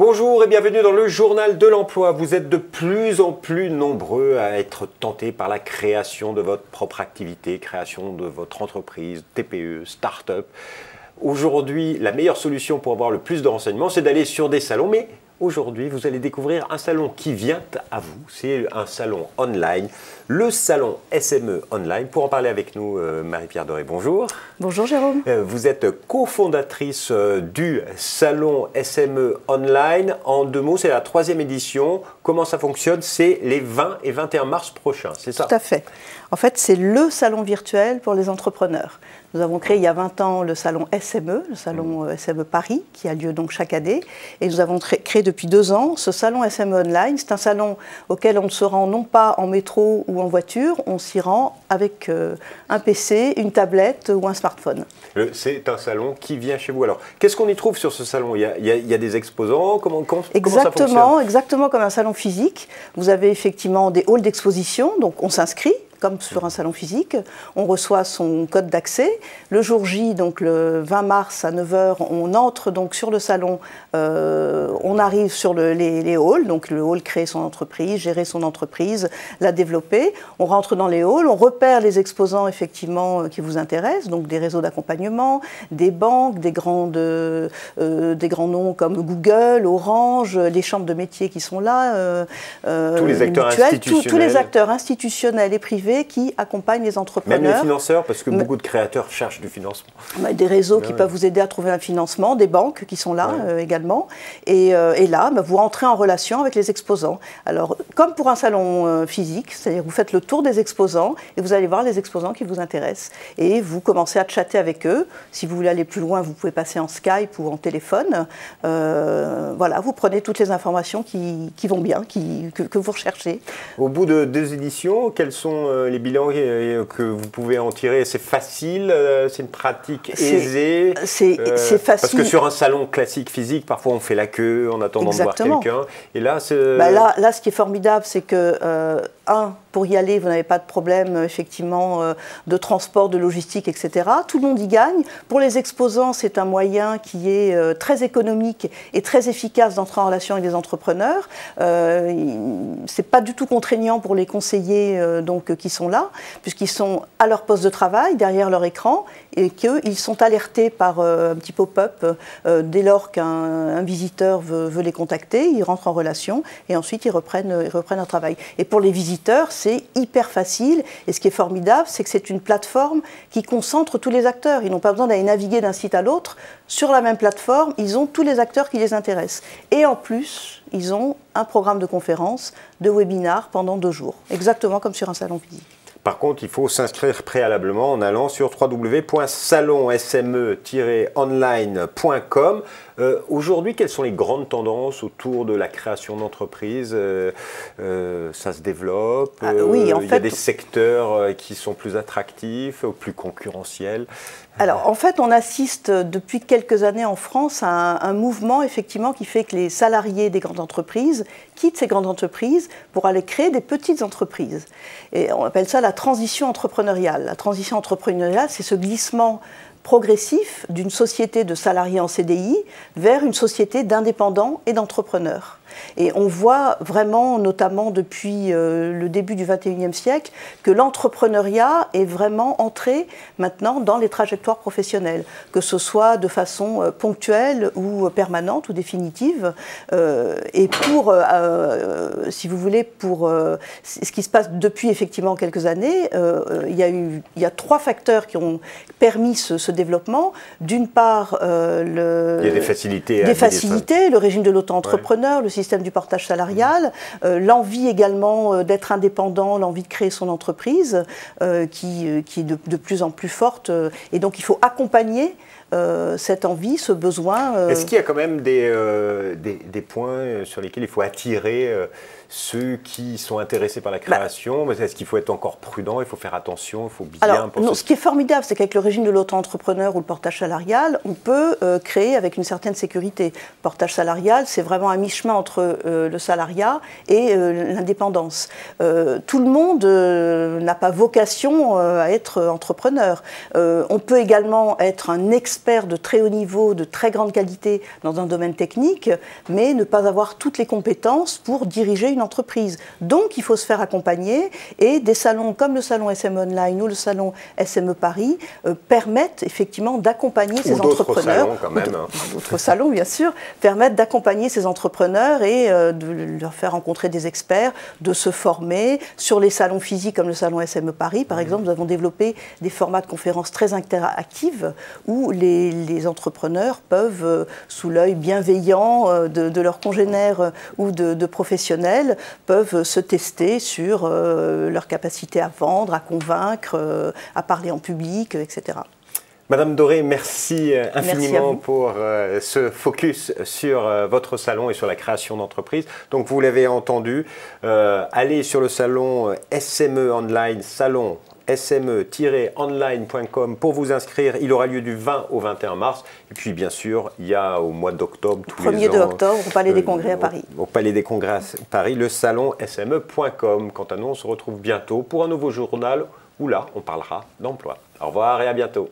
Bonjour et bienvenue dans le journal de l'emploi. Vous êtes de plus en plus nombreux à être tentés par la création de votre propre activité, création de votre entreprise, TPE, start-up. Aujourd'hui, la meilleure solution pour avoir le plus de renseignements, c'est d'aller sur des salons. Mais aujourd'hui, vous allez découvrir un salon qui vient à vous. C'est un salon online, le salon SME Online. Pour en parler avec nous, Marie-Pierre Doré, bonjour. Bonjour Jérôme. Vous êtes cofondatrice du salon SME Online. En deux mots, c'est la 3e édition. Comment ça fonctionne? C'est les 20 et 21 mars prochains, c'est ça? Tout à fait. En fait, c'est le salon virtuel pour les entrepreneurs. Nous avons créé il y a 20 ans le salon SME, le salon SME Paris, qui a lieu donc chaque année. Et nous avons créé depuis 2 ans ce salon SME Online. C'est un salon auquel on ne se rend non pas en métro ou en voiture, on s'y rend avec un PC, une tablette ou un smartphone. C'est un salon qui vient chez vous. Alors, qu'est-ce qu'on y trouve sur ce salon? Il y a des exposants? Comment ça fonctionne? Exactement comme un salon physique. Vous avez effectivement des halls d'exposition, donc on s'inscrit. Comme sur un salon physique, on reçoit son code d'accès. Le jour J, donc le 20 mars à 9 h, on entre donc sur le salon, on arrive sur les halls, donc le hall créer son entreprise, gérer son entreprise, la développer. On rentre dans les halls, on repère les exposants effectivement qui vous intéressent, donc des réseaux d'accompagnement, des banques, des grands noms comme Google, Orange, les chambres de métiers qui sont là, tous les acteurs institutionnels. Tous les acteurs institutionnels et privés qui accompagnent les entrepreneurs. Même les financeurs, parce que beaucoup de créateurs cherchent du financement. Des réseaux qui peuvent vous aider à trouver un financement, des banques qui sont là également. Et là, vous entrez en relation avec les exposants. Alors, comme pour un salon physique, c'est-à-dire vous faites le tour des exposants et vous allez voir les exposants qui vous intéressent. Et vous commencez à chatter avec eux. Si vous voulez aller plus loin, vous pouvez passer en Skype ou en téléphone. Voilà, vous prenez toutes les informations qui vont bien, que vous recherchez. Au bout de 2 éditions, quels sont les bilans que vous pouvez en tirer? C'est facile? C'est une pratique aisée? C'est facile. Parce que sur un salon classique physique, parfois on fait la queue en attendant de voir quelqu'un. Et là, là, ce qui est formidable, c'est que, pour y aller, vous n'avez pas de problème, effectivement, de transport, de logistique, etc. Tout le monde y gagne. Pour les exposants, c'est un moyen qui est très économique et très efficace d'entrer en relation avec des entrepreneurs. C'est pas du tout contraignant pour les conseillers qui sont là, puisqu'ils sont à leur poste de travail, derrière leur écran, et qu'ils sont alertés par un petit pop-up dès lors qu'un visiteur veut les contacter. Ils rentrent en relation et ensuite ils reprennent leur travail. Et pour les visiteurs, c'est hyper facile. Et ce qui est formidable, c'est que c'est une plateforme qui concentre tous les acteurs. Ils n'ont pas besoin d'aller naviguer d'un site à l'autre. Sur la même plateforme, ils ont tous les acteurs qui les intéressent. Et en plus, ils ont un programme de conférences, de webinaires pendant 2 jours. Exactement comme sur un salon physique. Par contre, il faut s'inscrire préalablement en allant sur www.salonsme-online.com. Aujourd'hui, quelles sont les grandes tendances autour de la création d'entreprises? Ça se développe? Oui, en fait, il y a des secteurs qui sont plus attractifs ou plus concurrentiels? Alors, en fait, on assiste depuis quelques années en France à un mouvement, effectivement, qui fait que les salariés des grandes entreprises quittent ces grandes entreprises pour aller créer des petites entreprises. Et on appelle ça la transition entrepreneuriale. La transition entrepreneuriale, c'est ce glissement progressif d'une société de salariés en CDI vers une société d'indépendants et d'entrepreneurs. Et on voit vraiment, notamment depuis le début du XXIe siècle, que l'entrepreneuriat est vraiment entré maintenant dans les trajectoires professionnelles, que ce soit de façon ponctuelle ou permanente ou définitive. Et si vous voulez, pour ce qui se passe depuis effectivement quelques années, il y a 3 facteurs qui ont permis ce développement. D'une part, il y a des facilités, le régime de l'auto-entrepreneur, le système du portage salarial, l'envie également d'être indépendant, l'envie de créer son entreprise, qui est de plus en plus forte. Et donc il faut accompagner cette envie, ce besoin. Est-ce qu'il y a quand même des points sur lesquels il faut attirer ceux qui sont intéressés par la création? Est-ce qu'il faut être encore prudent? Il faut faire attention? Il faut bien penser. Non, ce qui est formidable, c'est qu'avec le régime de l'auto-entrepreneur ou le portage salarial, on peut créer avec une certaine sécurité. Le portage salarial, c'est vraiment un mi-chemin entre entre le salariat et l'indépendance. Tout le monde n'a pas vocation à être entrepreneur. On peut également être un expert de très haut niveau, de très grande qualité dans un domaine technique, mais ne pas avoir toutes les compétences pour diriger une entreprise. Donc il faut se faire accompagner, et des salons comme le salon SME Online ou le salon SME Paris permettent effectivement d'accompagner ces entrepreneurs. Salons quand même. D'autres salons, bien sûr, permettent d'accompagner ces entrepreneurs et de leur faire rencontrer des experts, de se former. Sur les salons physiques comme le salon SME Paris, par exemple, nous avons développé des formats de conférences très interactifs où les entrepreneurs peuvent, sous l'œil bienveillant de leurs congénères ou de professionnels, peuvent se tester sur leur capacité à vendre, à convaincre, à parler en public, etc. Madame Doré, merci infiniment pour ce focus sur votre salon et sur la création d'entreprises. Donc vous l'avez entendu, allez sur le salon SME Online, salon sme-online.com pour vous inscrire. Il aura lieu du 20 au 21 mars. Et puis bien sûr, il y a au mois d'octobre, tous les ans, 1er octobre, au Palais des Congrès à Paris. Au Palais des Congrès à Paris, le salon sme.com. Quant à nous, on se retrouve bientôt pour un nouveau journal où là, on parlera d'emploi. Au revoir et à bientôt.